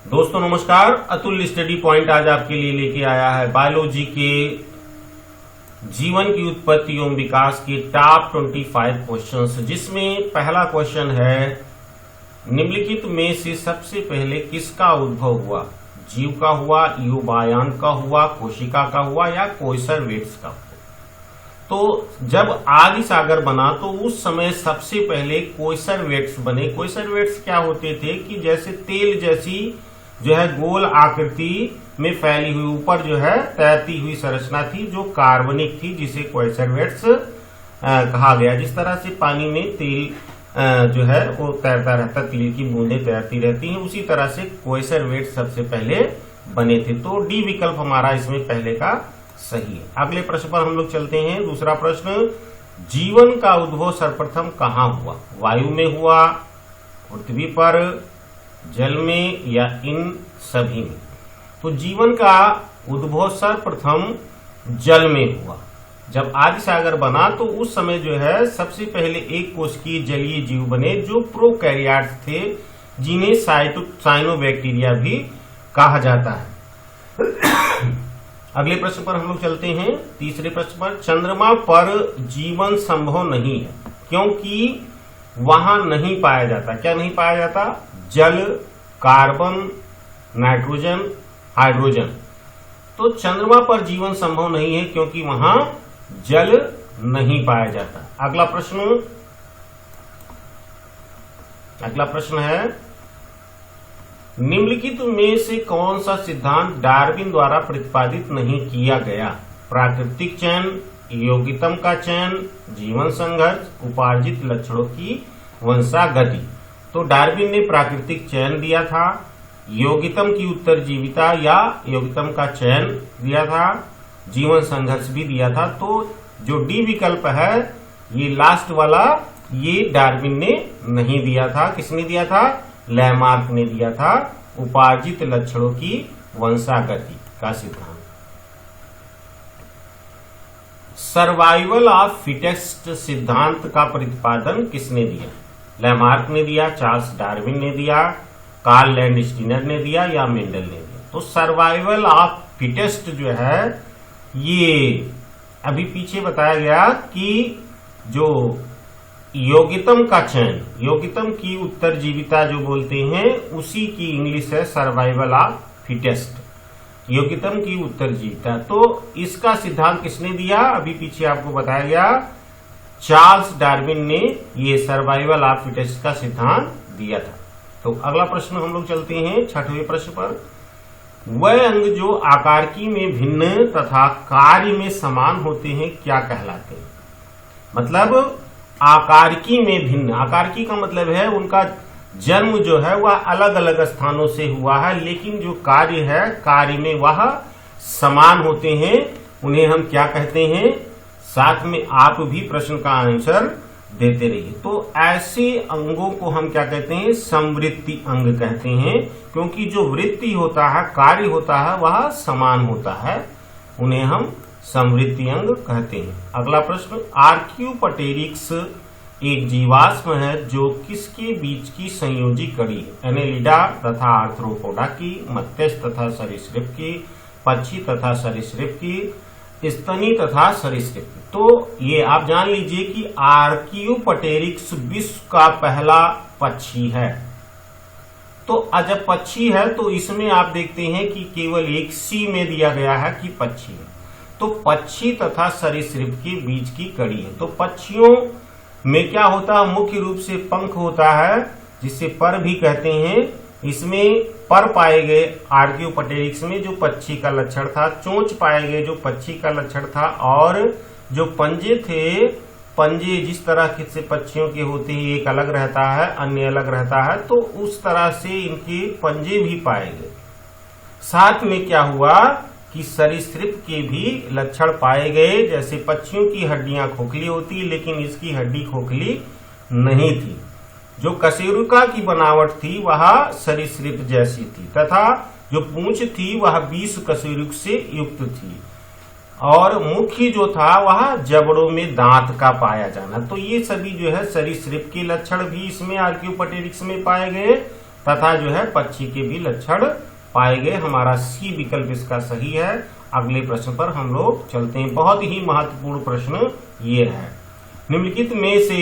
दोस्तों नमस्कार, Atul study point आज आपके लिए लेके आया है बायोलॉजी के जीवन की उत्पत्ति एवं विकास के टॉप 25 क्वेश्चंस, जिसमें पहला क्वेश्चन है निम्नलिखित में से सबसे पहले किसका उद्भव हुआ? जीव का हुआ, युवायान का हुआ, कोशिका का हुआ या कोइसरवेट्स का हुआ? तो जब आदि सागर बना तो उस समय सबसे पहले कोइसरवेट्स बने। कोइसरवेट्स क्या होते थे कि जैसे तेल जैसी जो है गोल आकृति में फैली हुई ऊपर जो है तैरती हुई संरचना थी जो कार्बनिक थी, जिसे कोइसरवेट्स कहा गया। जिस तरह से पानी में तेल जो है वो तैरता रहता, तेल की बूंदें तैरती रहती हैं, उसी तरह से कोइसरवेट्स सबसे पहले बने थे। तो डी विकल्प हमारा इसमें पहले का सही है। अगले प्रश्न पर हम लोग चलते हैं। दूसरा प्रश्न, जीवन का उद्भव सर्वप्रथम कहाँ हुआ? वायु में हुआ, पृथ्वी पर, जल में या इन सभी में? तो जीवन का उद्भव सर्वप्रथम जल में हुआ। जब आदि सागर बना तो उस समय जो है सबसे पहले एक कोशिकीय जलीय जीव बने जो प्रोकैरियोट्स थे, जिन्हें साइनोबैक्टीरिया भी कहा जाता है। अगले प्रश्न पर हम लोग चलते हैं। तीसरे प्रश्न पर, चंद्रमा पर जीवन संभव नहीं है क्योंकि वहां नहीं पाया जाता। क्या नहीं पाया जाता? जल, कार्बन, नाइट्रोजन, हाइड्रोजन। तो चंद्रमा पर जीवन संभव नहीं है क्योंकि वहां जल नहीं पाया जाता। अगला प्रश्न है निम्नलिखित में से कौन सा सिद्धांत डार्विन द्वारा प्रतिपादित नहीं किया गया? प्राकृतिक चयन, योग्यतम का चयन, जीवन संघर्ष, उपार्जित लक्षणों की वंशागति। तो डार्विन ने प्राकृतिक चयन दिया था, योग्यतम की उत्तरजीविता या योग्यतम का चयन दिया था, जीवन संघर्ष भी दिया था। तो जो डी विकल्प है ये लास्ट वाला, ये डार्विन ने नहीं दिया था। किसने दिया था? लैमार्क ने दिया था, उपार्जित लक्षणों की वंशागति का सिद्धांत। सर्वाइवल ऑफ फिटेस्ट सिद्धांत का प्रतिपादन किसने दिया? लैमार्क ने दिया, चार्ल्स डार्विन ने दिया, कार्ल लैंडस्टीनर ने दिया या मेंडल ने दिया? तो सर्वाइवल ऑफ फिटेस्ट जो है ये अभी पीछे बताया गया कि जो योग्यतम का चयन, योग्यतम की उत्तरजीविता जो बोलते हैं, उसी की इंग्लिश है सर्वाइवल ऑफ फिटेस्ट, योग्यतम की उत्तरजीविता। तो इसका सिद्धांत किसने दिया? अभी पीछे आपको बताया गया, चार्ल्स डार्विन ने ये सर्वाइवल ऑफ फिटेस्ट का सिद्धांत दिया था। तो अगला प्रश्न हम लोग चलते हैं छठवें प्रश्न पर। वह अंग जो आकारकी में भिन्न तथा कार्य में समान होते हैं क्या कहलाते हैं? मतलब आकारकी में भिन्न, आकारकी का मतलब है उनका जन्म जो है वह अलग अलग स्थानों से हुआ है, लेकिन जो कार्य है, कार्य में वह समान होते हैं, उन्हें हम क्या कहते हैं? साथ में आप भी प्रश्न का आंसर देते रहिए। तो ऐसे अंगों को हम क्या कहते हैं? समवृत्ति अंग कहते हैं, क्योंकि जो वृत्ति होता है, कार्य होता है, वह समान होता है, उन्हें हम समवृत्ति अंग कहते हैं। अगला प्रश्न, आर्कियोपटेरिक्स एक जीवाश्म है जो किसके बीच की संयोजी कड़ी है? एनेलिडा तथा आर्थ्रोपोडा की, मत्स्य तथा सरीसृप की, पक्षी तथा सरीसृप की, स्तनी तथा सरीसृप की। तो ये आप जान लीजिए कि आर्कियोपटेरिक्स विश्व का पहला पक्षी है। तो जब पक्षी है तो इसमें आप देखते हैं कि केवल एक सी में दिया गया है कि पक्षी है। तो पक्षी तथा सरीसृप के बीच की कड़ी है। तो पक्षियों में क्या होता है? मुख्य रूप से पंख होता है, जिसे पर भी कहते हैं। इसमें पर पाए गए आर्कियोपटेरिक्स में जो पक्षी का लक्षण था, चोंच पाए गए जो पक्षी का लक्षण था, और जो पंजे थे, पंजे जिस तरह से पक्षियों के होते हैं, एक अलग रहता है, अन्य अलग रहता है, तो उस तरह से इनके पंजे भी पाए गए। साथ में क्या हुआ कि सरीसृप के भी लक्षण पाए गए। जैसे पक्षियों की हड्डियां खोखली होती, लेकिन इसकी हड्डी खोखली नहीं थी। जो कशेरुका की बनावट थी वह सरीसृप जैसी थी, तथा जो पूंछ थी वह 20 कशेरुक से युक्त थी, और मुख्य जो था वह जबड़ों में दांत का पाया जाना। तो ये सभी जो है सरीसृप के लक्षण भी इसमें आर्कियोपटेरिक्स में पाए गए, तथा जो है पक्षी के भी लक्षण पाए गए। हमारा सी विकल्प इसका सही है। अगले प्रश्न पर हम लोग चलते हैं। बहुत ही महत्वपूर्ण प्रश्न ये है। निम्नलिखित में से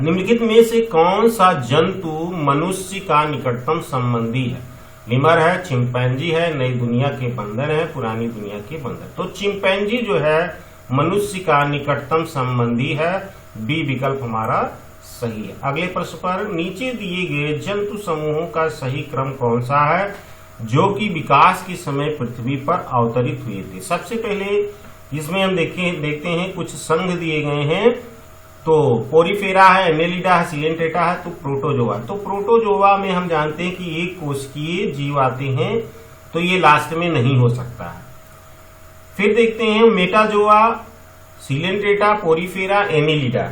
निम्नलिखित में से कौन सा जंतु मनुष्य का निकटतम संबंधी है? लिमर है, चिंपैंजी है, नई दुनिया के बंदर है, पुरानी दुनिया के बंदर। तो चिंपैंजी जो है मनुष्य का निकटतम संबंधी है। बी विकल्प हमारा सही है। अगले प्रश्न पर नीचे दिए गए जंतु समूहों का सही क्रम कौन सा है जो कि विकास के समय पृथ्वी पर अवतरित हुए थे? सबसे पहले इसमें हम देखते हैं कुछ संघ दिए गए हैं। तो पोरीफेरा है, एनेलिडा है, सिलेंट्रेटा है, तो प्रोटोजोआ। तो प्रोटोजोआ में हम जानते हैं कि एक कोशिकीय जीव आते हैं, तो ये लास्ट में नहीं हो सकता है। फिर देखते हैं मेटाजोआ, सिलेंट्रेटा, पोरीफेरा, एनेलिडा।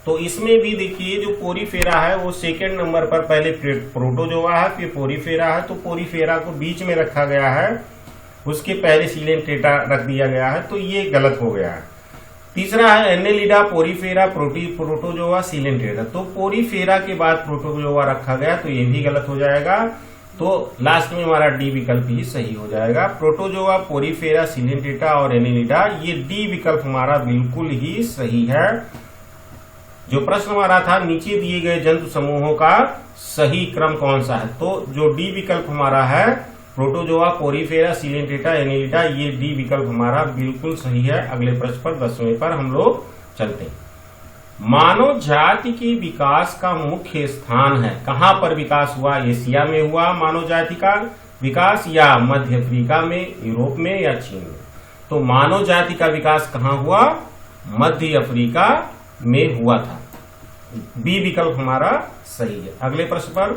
तो इसमें भी देखिए जो पोरीफेरा है वो सेकेंड नंबर पर, पहले प्रोटोजोआ है फिर पोरीफेरा है। तो पोरीफेरा को बीच में रखा गया है, उसके पहले सिलेंट्रेटा रख दिया गया है, तो ये गलत हो गया है। तीसरा है एनेलिडा, पोरीफेरा, प्रोटोजोआ, सिलेंट्रेटा। तो पोरीफेरा के बाद प्रोटोजोआ रखा गया, तो ये भी गलत हो जाएगा। तो लास्ट में हमारा डी विकल्प ही सही हो जाएगा। प्रोटोजोआ, पोरीफेरा, सिलेंट्रेटा और एनेलिडा, ये डी विकल्प हमारा बिल्कुल ही सही है। जो प्रश्न हमारा था नीचे दिए गए जंतु समूहों का सही क्रम कौन सा है, तो जो डी विकल्प हमारा है प्रोटोजोआ, पोरीफेरा, सिलेंट्रेटा, एनेलिडा, ये डी विकल्प हमारा बिल्कुल सही है। अगले प्रश्न पर 10वें पर हम लोग चलते हैं। मानव जाति के विकास का मुख्य स्थान है, कहां पर विकास हुआ? एशिया में हुआ मानव जाति का विकास, या मध्य अफ्रीका में, यूरोप में, या चीन में? तो मानव जाति का विकास कहां हुआ? मध्य अफ्रीका में हुआ था। बी विकल्प हमारा सही है। अगले प्रश्न पर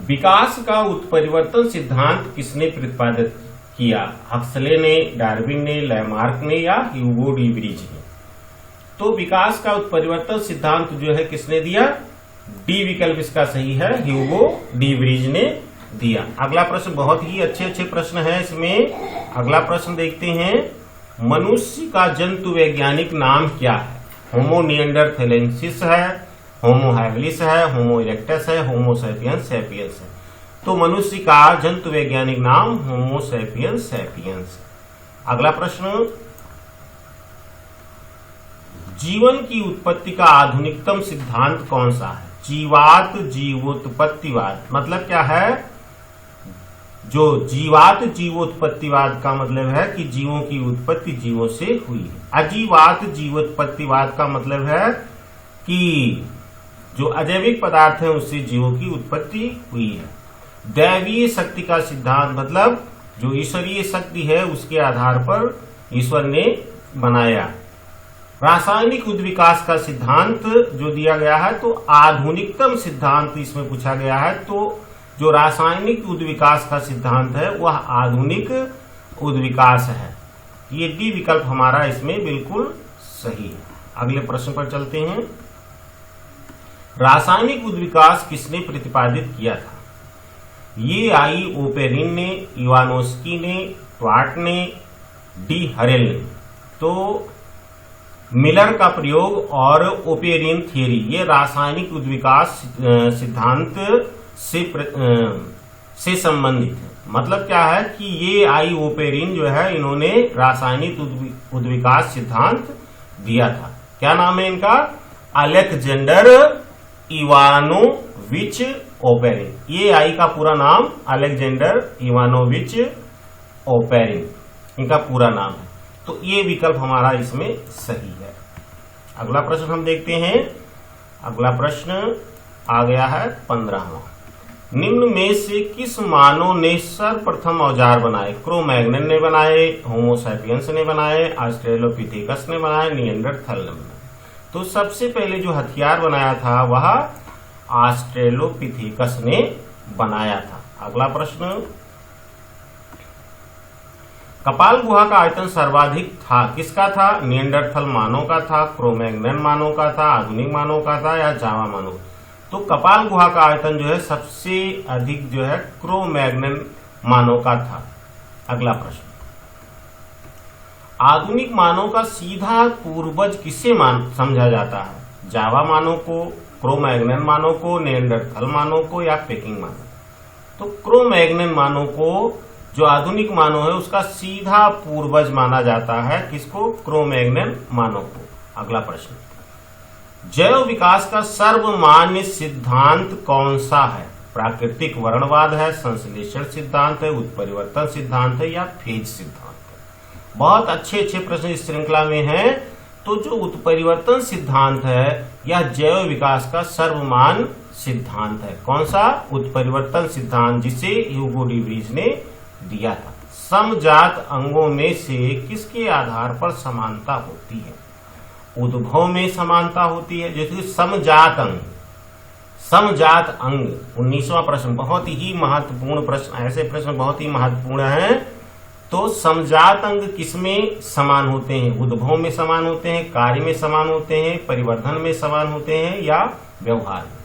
विकास का उत्परिवर्तन सिद्धांत किसने प्रतिपादित किया? हक्सले ने, डार्विन ने, लैमार्क ने, या ह्यूगो डी व्रीज ने? तो विकास का उत्परिवर्तन सिद्धांत जो है किसने दिया? डी विकल्प इसका सही है, ह्यूगो डी व्रीज ने दिया। अगला प्रश्न बहुत ही अच्छे प्रश्न है इसमें। अगला प्रश्न देखते हैं। मनुष्य का जंतु वैज्ञानिक नाम क्या है? होमो निएंडरथैलेंसिस है, होमो हैबिलिस है, होमो इरेक्टस है, होमो सैपियंस सैपियंस है। तो मनुष्य का जंतु वैज्ञानिक नाम होमो सैपियंस सैपियंस। अगला प्रश्न, जीवन की उत्पत्ति का आधुनिकतम सिद्धांत कौन सा है? जीवात जीवोत्पत्तिवाद। मतलब क्या है? जो जीवात जीवोत्पत्तिवाद का मतलब है कि जीवों की उत्पत्ति जीवों से हुई है। अजीवात जीवोत्पत्तिवाद का मतलब है कि जो अजैविक पदार्थ है उससे जीवों की उत्पत्ति हुई है। दैवीय शक्ति का सिद्धांत मतलब जो ईश्वरीय शक्ति है उसके आधार पर ईश्वर ने बनाया। रासायनिक उद्विकास का सिद्धांत जो दिया गया है, तो आधुनिकतम सिद्धांत इसमें पूछा गया है। तो जो रासायनिक उद्विकास का सिद्धांत है वह आधुनिक उद्विकास है। ये डी विकल्प हमारा इसमें बिल्कुल सही है। अगले प्रश्न पर चलते हैं। रासायनिक उद्विकास किसने प्रतिपादित किया था? ये आई ओपेरिन ने, इवानोस्की ने, ट्वार्ट ने, डी हरेल ने। तो मिलर का प्रयोग और ओपेरिन थियरी ये रासायनिक उद्विकास सिद्धांत से संबंधित है। मतलब क्या है कि ये आई ओपेरिन जो है इन्होंने रासायनिक उद्विकास सिद्धांत दिया था। क्या नाम है इनका? Alexander Ivanovich Oparin. ये आई का पूरा नाम अलेक्जेंडर इवानोविच ओपेरिन इनका पूरा नाम है। तो ये विकल्प हमारा इसमें सही है। अगला प्रश्न हम देखते हैं। अगला प्रश्न आ गया है 15वां। निम्न में से किस मानव ने सर्वप्रथम औजार बनाए? क्रो-मैग्नन ने बनाए, होमो सैपियंस ने बनाए, ऑस्ट्रेलोपिथेकस ने बनाए, निएंडरथल ने बनाए। तो सबसे पहले जो हथियार बनाया था वह ऑस्ट्रेलोपिथेकस ने बनाया था। अगला प्रश्न, कपाल गुहा का आयतन सर्वाधिक था किसका था? निएंडरथल मानव का था, क्रो-मैग्नन मानव का था, आधुनिक मानव का था, या जावा मानव? तो कपाल गुहा का आयतन जो है सबसे अधिक जो है क्रो-मैग्नन मानव का था। अगला प्रश्न, आधुनिक मानव का सीधा पूर्वज किसे समझा जाता है? जावा मानव को, क्रो-मैग्नन मानव को, नेएंडरथल मानव को या पेकिंग मानव? तो क्रो-मैग्नन मानव को, जो आधुनिक मानव है, उसका सीधा पूर्वज माना जाता है। किसको? क्रो-मैग्नन मानव को। अगला प्रश्न, जैव विकास का सर्वमान्य सिद्धांत कौन सा है? प्राकृतिक वर्णवाद है, संश्लेषण सिद्धांत है, उत्परिवर्तन सिद्धांत है या फेज सिद्धांत है? बहुत अच्छे प्रश्न इस श्रृंखला में हैं। तो जो उत्परिवर्तन सिद्धांत है यह जैव विकास का सर्वमान्य सिद्धांत है। कौन सा? उत्परिवर्तन सिद्धांत, जिसे ह्यूगो डी व्रीज ने दिया था। समजात अंगों में से किसके आधार पर समानता होती है? उद्भव में समानता होती है, जैसे समजात अंग। समजात अंग 19वां प्रश्न, बहुत ही महत्वपूर्ण प्रश्न। ऐसे प्रश्न बहुत ही महत्वपूर्ण हैं। तो समजात अंग किसमें समान होते हैं? उद्भव में समान होते हैं, कार्य में समान होते हैं, परिवर्धन में समान होते हैं या व्यवहार में?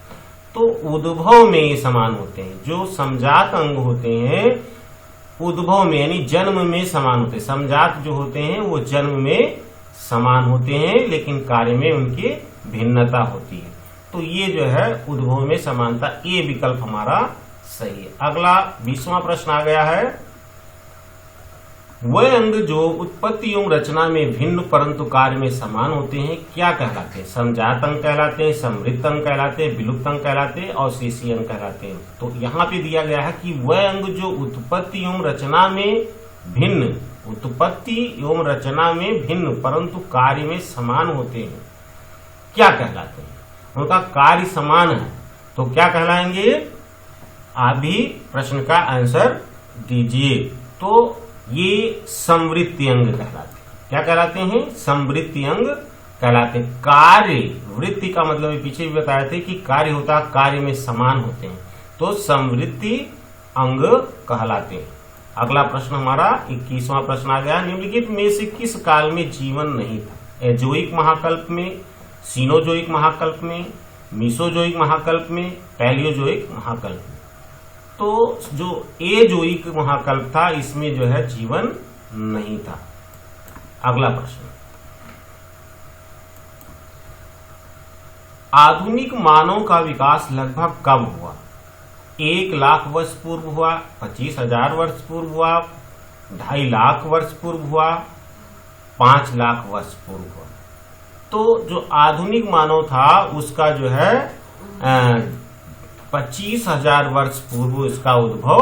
तो उद्भव में समान होते हैं। जो समजात अंग होते हैं उद्भव में यानी जन्म में समान होते हैं। समजात जो होते हैं वो जन्म में समान होते हैं, लेकिन कार्य में उनकी भिन्नता होती है। तो ये जो है उद्भव में समानता, ये विकल्प हमारा सही है। अगला 20वां प्रश्न आ गया है, वह अंग जो उत्पत्ति एवं रचना में भिन्न परंतु कार्य में समान होते हैं क्या कहलाते हैं? समजात अंग कहलाते हैं, समृद्ध अंग कहलाते हैं, विलुप्त अंग कहलाते हैं और शेषीय अंग कहलाते हैं। तो यहाँ पे दिया गया है कि वह अंग जो उत्पत्ति एवं रचना में भिन्न, उत्पत्ति एवं रचना में भिन्न परंतु कार्य में समान होते हैं क्या कहलाते हैं? उनका कार्य समान है तो क्या कहलाएंगे? आप भी प्रश्न का आंसर दीजिए। तो ये समवृत्ति अंग कहलाते हैं। क्या कहलाते हैं? समवृत्ति अंग कहलाते हैं। कार्य, वृत्ति का मतलब पीछे भी बताए थे कि कार्य होता है, कार्य में समान होते हैं, तो समवृत्ति अंग कहलाते हैं। अगला प्रश्न हमारा 21वां प्रश्न आ गया, निम्नलिखित में से किस काल में जीवन नहीं था? एजोइक महाकल्प में, सीनोजोइक महाकल्प में, मीसोजोइक महाकल्प में, पैलियोजोइक महाकल्प में? तो जो एजोइक महाकल्प था इसमें जो है जीवन नहीं था। अगला प्रश्न, आधुनिक मानव का विकास लगभग कब हुआ? 1 लाख वर्ष पूर्व हुआ, 25,000 वर्ष पूर्व हुआ, 2.5 लाख वर्ष पूर्व हुआ, 5 लाख वर्ष पूर्व हुआ? तो जो आधुनिक मानव था उसका जो है 25,000 वर्ष पूर्व इसका उद्भव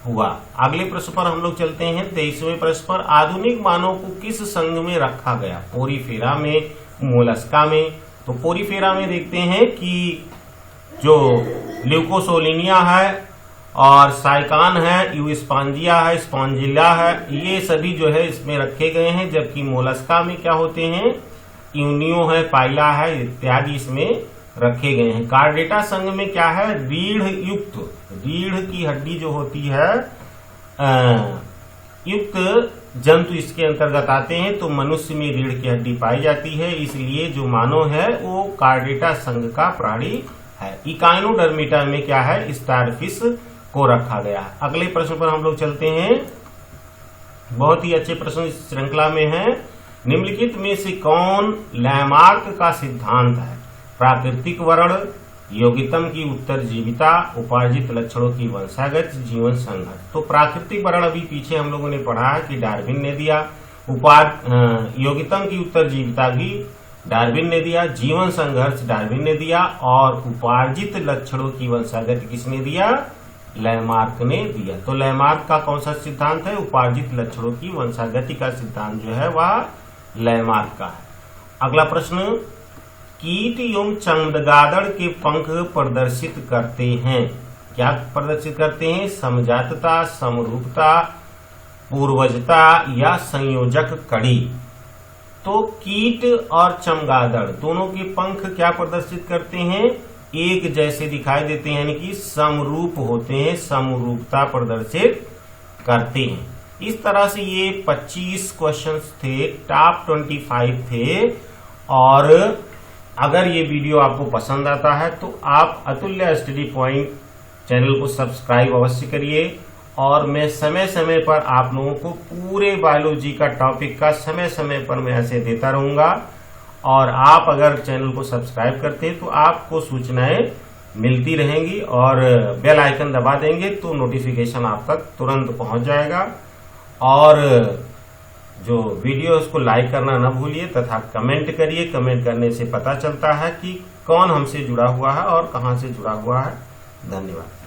हुआ। अगले प्रश्न पर हम लोग चलते हैं 23वें प्रश्न पर, आधुनिक मानव को किस संघ में रखा गया? पोरीफेरा में, मोलस्का में? तो पोरीफेरा में देखते हैं कि जो ल्यूकोसोलिनिया है और साइकान है, यूस्पांजिया है, स्पॉन्जिला है, ये सभी जो है इसमें रखे गए हैं। जबकि मोलस्का में क्या होते हैं? यूनियो है, पाइला है इत्यादि इसमें रखे गए हैं। कार्डेटा संघ में क्या है? रीढ़ युक्त, रीढ़ की हड्डी जो होती है युक्त जंतु इसके अंतर्गत आते हैं। तो मनुष्य में रीढ़ की हड्डी पाई जाती है, इसलिए जो मानव है वो कार्डेटा संघ का प्राणी है। इकाइनोडर्मिटा में क्या है? स्टारफिश को रखा गया है। अगले प्रश्न पर हम लोग चलते हैं, बहुत ही अच्छे प्रश्न इस श्रृंखला में है। निम्नलिखित में से कौन लैमार्क का सिद्धांत है? प्राकृतिक वर्ण, योगितम की उत्तरजीविता, उपार्जित लक्षणों की वंशागत, जीवन संघर्ष? तो प्राकृतिक वर्ण अभी पीछे हम लोगों ने पढ़ा है कि डार्विन ने दिया, योगितम की उत्तरजीविता भी डार्विन ने दिया, जीवन संघर्ष डार्विन ने दिया और उपार्जित लक्षणों की वंशागत किसने दिया? लैमार्क ने दिया। तो लैमार्क का कौन सा सिद्धांत है? उपार्जित लक्षणों की वंशागति का सिद्धांत जो है वह लैमार्क का है। अगला प्रश्न, कीट एवं चमगादड़ के पंख प्रदर्शित करते हैं, क्या प्रदर्शित करते हैं? समजातता, समरूपता, पूर्वजता या संयोजक कड़ी? तो कीट और चमगादड़ दोनों के पंख क्या प्रदर्शित करते हैं? एक जैसे दिखाई देते हैं, यानी कि समरूप होते हैं, समरूपता प्रदर्शित करते हैं। इस तरह से ये 25 क्वेश्चंस थे, टॉप 25 थे। और अगर ये वीडियो आपको पसंद आता है तो आप अतुल्य स्टडी पॉइंट चैनल को सब्सक्राइब अवश्य करिए और मैं समय समय पर आप लोगों को पूरे बायोलॉजी का टॉपिक का समय समय पर मैं ऐसे देता रहूंगा। और आप अगर चैनल को सब्सक्राइब करते हैं तो आपको सूचनाएं मिलती रहेंगी और बेल आइकन दबा देंगे तो नोटिफिकेशन आप तक तुरंत पहुंच जाएगा। और जो वीडियो उसको लाइक करना न भूलिए तथा कमेंट करिए। कमेंट करने से पता चलता है कि कौन हमसे जुड़ा हुआ है और कहां से जुड़ा हुआ है। धन्यवाद।